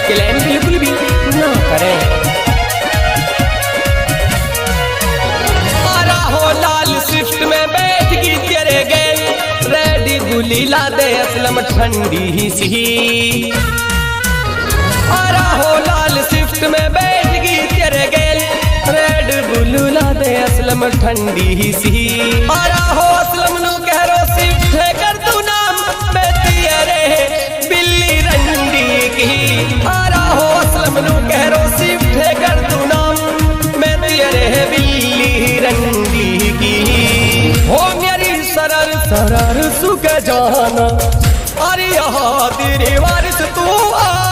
Claim बिल्कुल भी ना करें। आरा हो लाल स्विफ्ट में बैठ की तेरे गए, रेड गुली ला दे असलम ठंडी सी। आरा हो लाल स्विफ्ट में बैठ की तेरे गए, रेड बुल ला दे असलम ठंडी सी। आरा हो असलम नु कह रो स्विफ्ट है कर तू नाम बेतियरे बिल्ली रंडी की। आरा हो असलम नु कह रो स्विफ्ट है कर तू नाम बेतियरे बिल्ली रंडी की। हो मेरी सरर सरर सुख जाना, अरे यहाँ तेरे वारिस तू आ